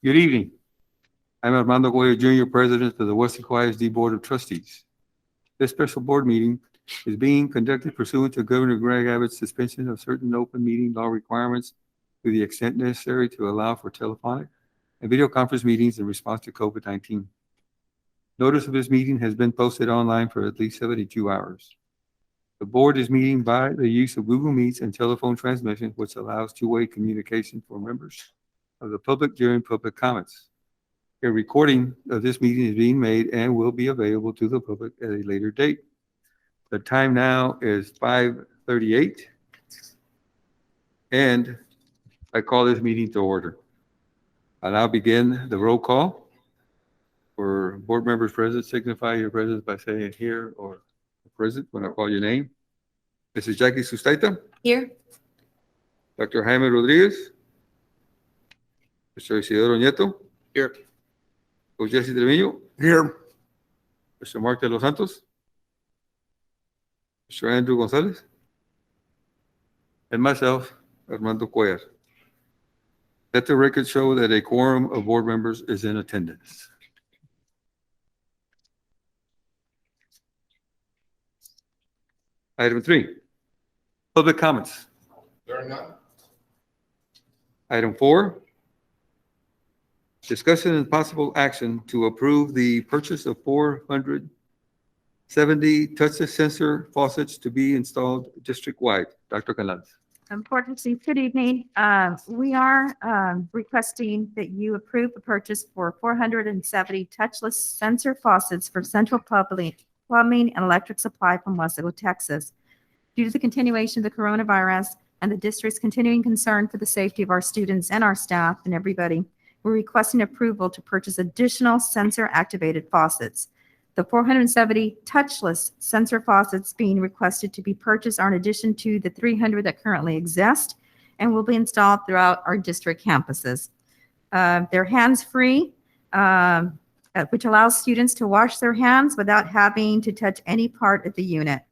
Good evening. I'm Armando Goya Jr., President of the Weslaco ISD Board of Trustees. This special board meeting is being conducted pursuant to Governor Greg Abbott's suspension of certain open meeting law requirements to the extent necessary to allow for telephonic and video conference meetings in response to COVID-19. Notice of this meeting has been posted online for at least 72 hours. The board is meeting by the use of Google Meets and telephone transmission, which allows two-way communication for members of the public during public comments. A recording of this meeting is being made and will be available to the public at a later date. The time now is 5:38, and I call this meeting to order. I'll now begin the roll call. For board members present, signify your presence by saying here or present when I call your name. Mrs. Jackie Sustaita? Here. Dr. Jaime Rodriguez? Mr. Isidoro Nieto? Here. Coach Jesse Trevino? Here. Mr. Mark de los Santos? Mr. Andrew Gonzalez? And myself, Armando Cuellar. Let the record show that a quorum of board members is in attendance. Item 3, public comments. There are none. Item 4, discussion and possible action to approve the purchase of 470 touchless sensor faucets to be installed district-wide. Dr. Canales. Unfortunately, good evening. We are requesting that you approve the purchase for 470 touchless sensor faucets for Central Plumbing and Electric Supply from Weslaco, Texas. Due to the continuation of the coronavirus and the district's continuing concern for the safety of our students and our staff and everybody, we're requesting approval to purchase additional sensor-activated faucets. The 470 touchless sensor faucets being requested to be purchased are in addition to the 300 that currently exist and will be installed throughout our district campuses. They're hands-free, which allows students to wash their hands without having to touch any part of the unit.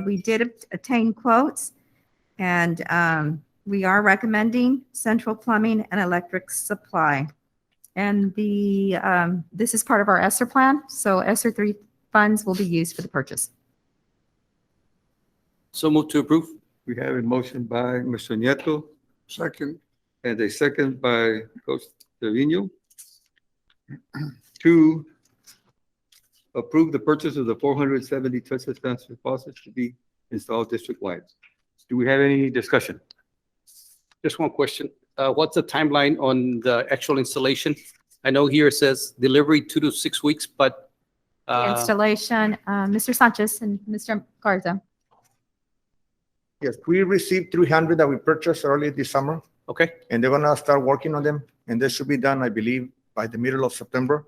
We did obtain quotes, and we are recommending Central Plumbing and Electric Supply. And this is part of our ESSER plan, so ESSER 3 funds will be used for the purchase. So move to approve. We have a motion by Mr. Nieto Second. and a second by Coach Trevino to approve the purchase of the 470 touchless sensor faucets to be installed district-wide. Do we have any discussion? Just one question. What's the timeline on the actual installation? I know here it says delivery 2 to 6 weeks, but The installation, Mr. Sanchez and Mr. Garza. Yes, we received 300 that we purchased early this summer, okay, and they're gonna start working on them, and this should be done, I believe, by the middle of September.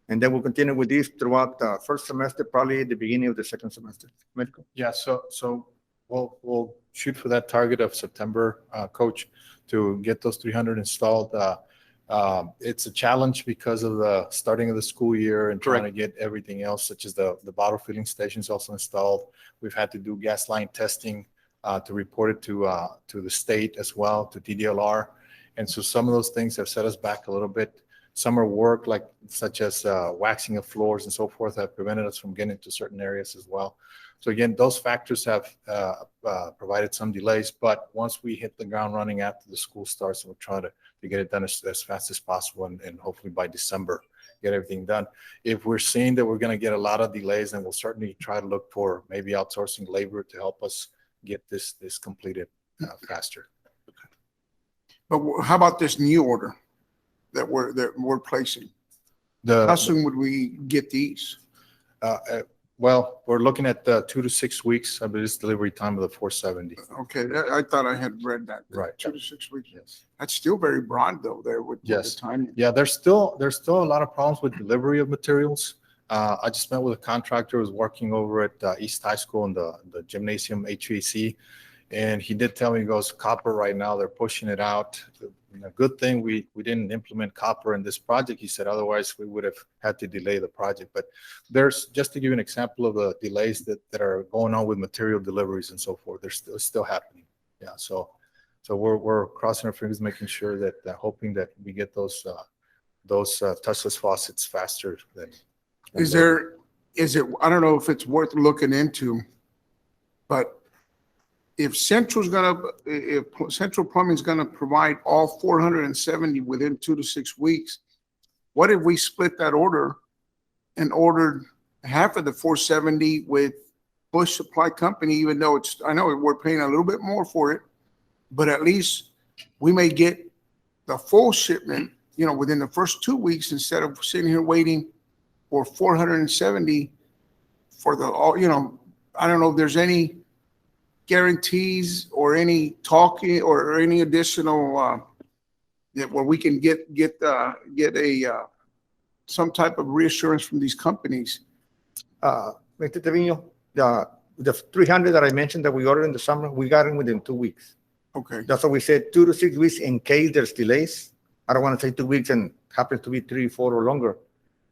And then we'll continue with these throughout the first semester, probably the beginning of the second semester. Medical. Yeah, so we'll shoot for that target of September, Coach, to get those 300 installed. It's a challenge because of the starting of the school year and trying to get everything else, such as the bottle filling stations also installed. We've had to do gas line testing to report it to the state as well, to DDLR. And so some of those things have set us back a little bit. Summer work, such as waxing of floors and so forth, have prevented us from getting to certain areas as well. So again, those factors have provided some delays, but once we hit the ground running after the school starts, we'll try to get it done as fast as possible and hopefully by December, get everything done. If we're seeing that we're going to get a lot of delays, then we'll certainly try to look for maybe outsourcing labor to help us get this completed faster. But how about this new order that we're placing? How soon would we get these? Well, we're looking at 2 to 6 weeks. I believe it's delivery time of the 470. Okay, I thought I had read that. Right. 2 to 6 weeks. Yes. That's still very broad though there with the timing. Yeah, there's still a lot of problems with delivery of materials. I just met with a contractor who was working over at East High School in the gymnasium HVAC. And he did tell me, he goes, copper right now, they're pushing it out. A good thing we didn't implement copper in this project, he said, otherwise we would have had to delay the project. But there's, just to give you an example of the delays that are going on with material deliveries and so forth, they're still happening. Yeah, so So we're crossing our fingers, making sure that, hoping that we get those touchless faucets faster than. Is it, I don't know if it's worth looking into, but if Central Plumbing's gonna provide all 470 within 2 to 6 weeks, what if we split that order and ordered half of the 470 with Bush Supply Company, even though I know we're paying a little bit more for it, but at least we may get the full shipment, within the first 2 weeks instead of sitting here waiting for 470 for I don't know if there's any guarantees or any talking or any additional where we can get some type of reassurance from these companies. Mr. Trevino, the 300 that I mentioned that we ordered in the summer, we got them within 2 weeks. Okay. That's what we said, 2 to 6 weeks in case there's delays. I don't want to say 2 weeks and happens to be 3, 4 or longer.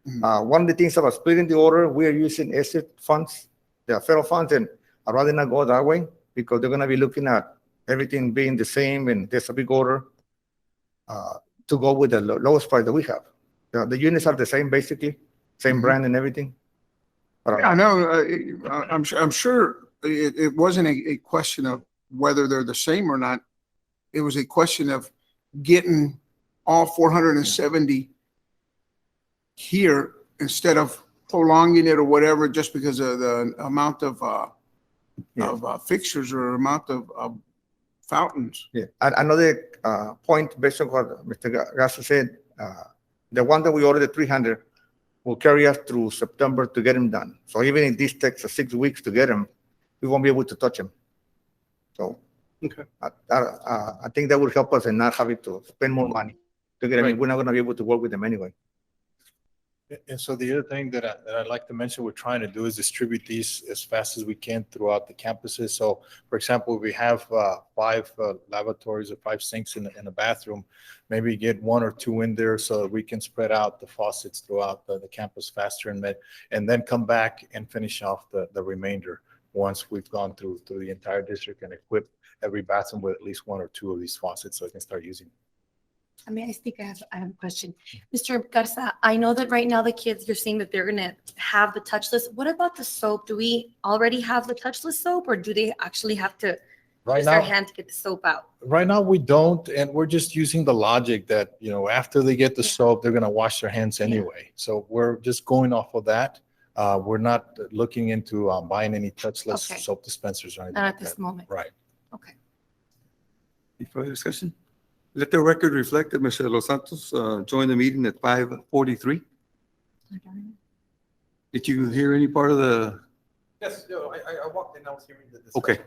One of the things about splitting the order, we are using ESSER funds, the federal funds, and I'd rather not go that way because they're going to be looking at everything being the same and there's a big order to go with the lowest price that we have. The units are the same, basically, same brand and everything. But, Yeah, I know. I'm sure it wasn't a question of whether they're the same or not. It was a question of getting all 470 here instead of prolonging it or whatever, just because of the amount of fixtures or amount of fountains. Yeah, another point based on what Mr. Garza said, the one that we ordered, the 300, will carry us through September to get them done. So even if this takes us 6 weeks to get them, we won't be able to touch them. So Okay. I think that would help us in not having to spend more money to get them. Right. We're not going to be able to work with them anyway. And so the other thing that I'd like to mention we're trying to do is distribute these as fast as we can throughout the campuses. So, for example, we have 5 lavatories or 5 sinks in a bathroom. Maybe get 1 or 2 in there so that we can spread out the faucets throughout the campus faster and then come back and finish off the remainder once we've gone through the entire district and equip every bathroom with at least 1 or 2 of these faucets so they can start using them. May I speak? I have a question. Mr. Garza, I know that right now the kids, you're saying that they're going to have the touchless. What about the soap? Do we already have the touchless soap or do they actually have to use their hand to get the soap out? Right now, we don't, and we're just using the logic that, after they get the soap, they're going to wash their hands anyway. So we're just going off of that. We're not looking into buying any touchless Okay. soap dispensers or anything Not like at this that. moment. Right. Okay. Any further discussion? Let the record reflect that Mr. Los Santos joined the meeting at 5:43. Did you hear any part of the, Yes, I walked in, I was hearing the okay.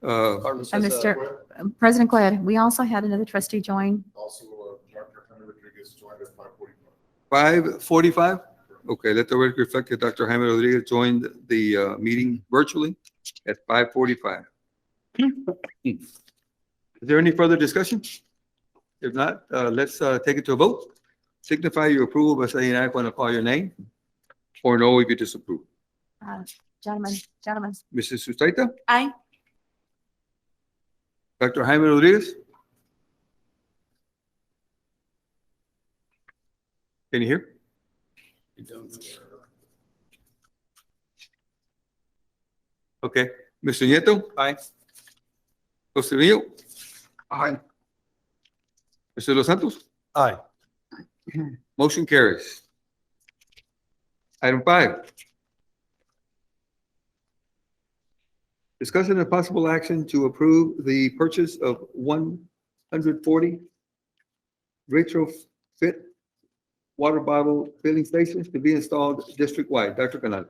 Carlos And has, Mr. President, go ahead. We also had another trustee join. Also, Dr. Rodriguez joined at 5:45. 5:45? Okay, let the record reflect that Dr. Jaime Rodriguez joined the meeting virtually at 5:45. Is there any further discussion? If not, let's take it to a vote. Signify your approval by saying aye when I call your name, or no if you disapprove. Gentlemen, Mrs. Sustaita? Aye. Dr. Jaime Rodriguez? Can you hear? Okay. Mr. Nieto? Aye. Jose Rio? Aye. Mr. Los Santos? Aye. Motion carries. Item 5. Discussion and possible action to approve the purchase of 140 retrofit water bottle filling stations to be installed district-wide. Dr. Canal.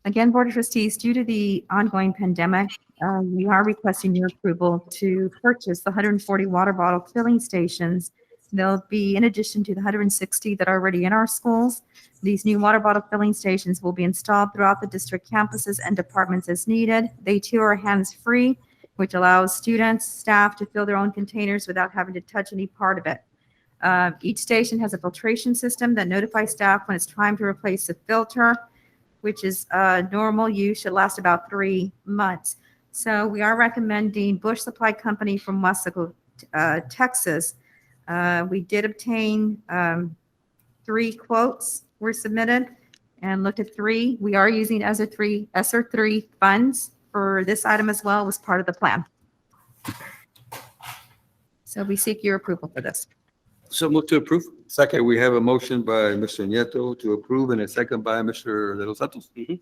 Again, Board of Trustees, due to the ongoing pandemic, we are requesting your approval to purchase the 140 water bottle filling stations. They'll be in addition to the 160 that are already in our schools. These new water bottle filling stations will be installed throughout the district campuses and departments as needed. They too are hands-free, which allows students, staff to fill their own containers without having to touch any part of it. Each station has a filtration system that notifies staff when it's time to replace the filter, which is normal use, should last about 3 months. So we are recommending Bush Supply Company from Weslaco, Texas. We did obtain 3 quotes were submitted and looked at 3. We are using ESSER 3 funds for this item as well as part of the plan. So we seek your approval for this. So move to approve. Okay, we have a motion by Mr. Nieto to approve and a second by Mr. De Los Santos. Mhm.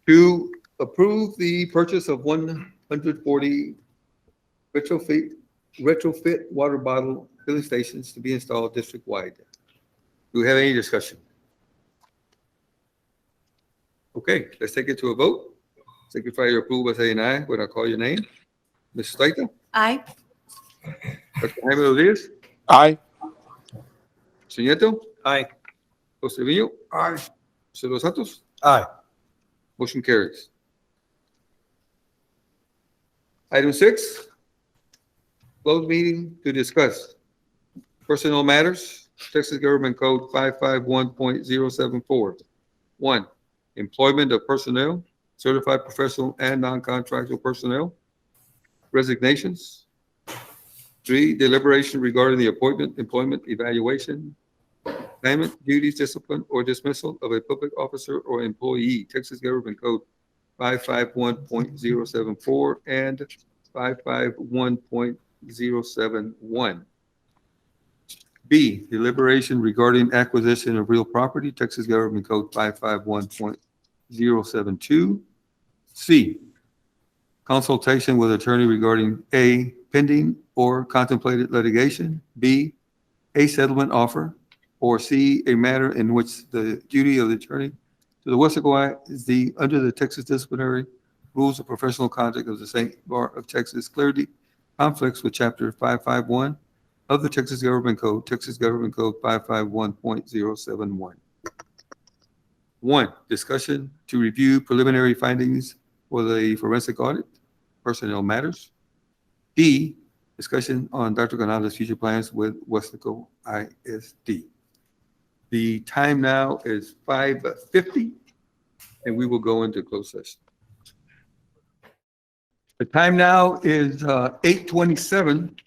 To approve the purchase of 140 retrofit water bottle filling stations to be installed district-wide. Do we have any discussion? Okay, let's take it to a vote. Signify your approval by saying aye when I call your name. Ms. Staita? Aye. Dr. Jaime Rodriguez? Aye. Mr. Nieto? Aye. Jose Villa? Aye. Mr. De Los Santos? Aye. Motion carries. Item 6, closed meeting to discuss personnel matters, Texas Government Code 551.074. 1, employment of personnel, certified professional and non-contractual personnel, resignations. 3, deliberation regarding the appointment, employment, evaluation, payment, duties, discipline, or dismissal of a public officer or employee, Texas Government Code 551.074 and 551.071. B, deliberation regarding acquisition of real property, Texas Government Code 551.072. C, consultation with attorney regarding A, pending or contemplated litigation, B, a settlement offer, or C, a matter in which the duty of the attorney to the Weslaco ISD under the Texas disciplinary rules of professional conduct of the State Bar of Texas clearly conflicts with Chapter 551 of the Texas Government Code 551.071. 1, discussion to review preliminary findings for the forensic audit, personnel matters. D, discussion on Dr. Granada's future plans with Weslaco ISD. The time now is 5:50, and we will go into closed session. The time now is 8:27,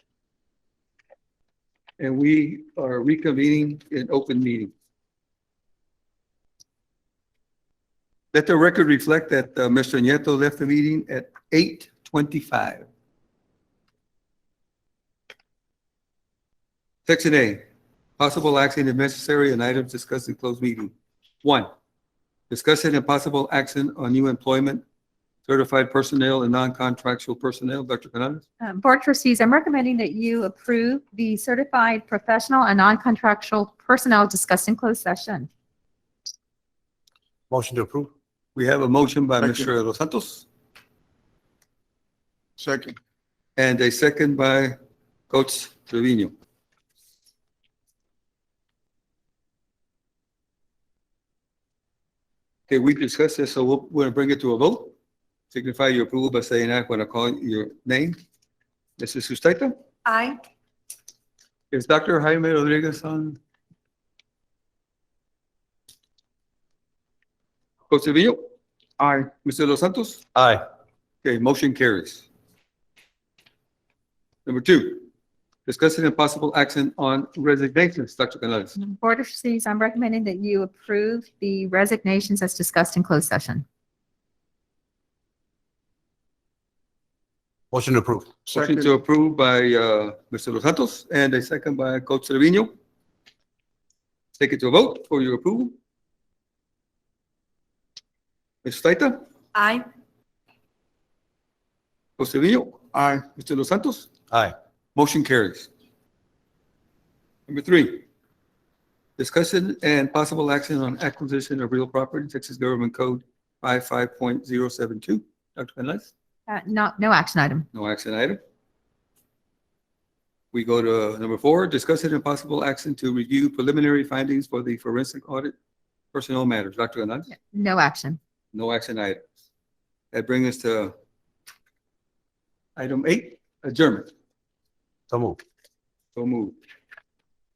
and we are reconvening in open meeting. Let the record reflect that Mr. Nieto left the meeting at 8:25. Section A, possible action if necessary on items discussed in closed meeting. 1, discussion and possible action on new employment, certified personnel and non-contractual personnel. Dr. Canales? Board trustees, I'm recommending that you approve the certified professional and non-contractual personnel discussed in closed session. Motion to approve. We have a motion by Second. Mr. Dos Santos Second. and a second by Coach Trevino. Okay, we discussed this, so we're going to bring it to a vote. Signify your approval by saying aye when I call your name. Mrs. Sustaita? Aye. Is Dr. Jaime Rodriguez on? Coach Trevino? Aye. Mr. Dos Santos? Aye. Okay, motion carries. Number 2, discussing a possible action on resignations. Dr. Canales? Board trustees, I'm recommending that you approve the resignations as discussed in closed session. Motion to approve. Motion to Second. approve by Mr. Dos Santos and a second by Coach Trevino. Take it to a vote for your approval. Ms. Staita? Aye. Coach Trevino? Aye. Mr. Dos Santos? Aye. Motion carries. Number 3, discussion and possible action on acquisition of real property, Texas Government Code 55.072. Dr. Canales? No action item. No action item. We go to number 4, discussion and possible action to review preliminary findings for the forensic audit, personnel matters. Dr. Canales? No action. No action items. That brings us to item 8, adjournment. So move. So moved.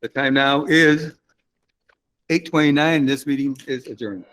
The time now is 8:29. This meeting is adjourned.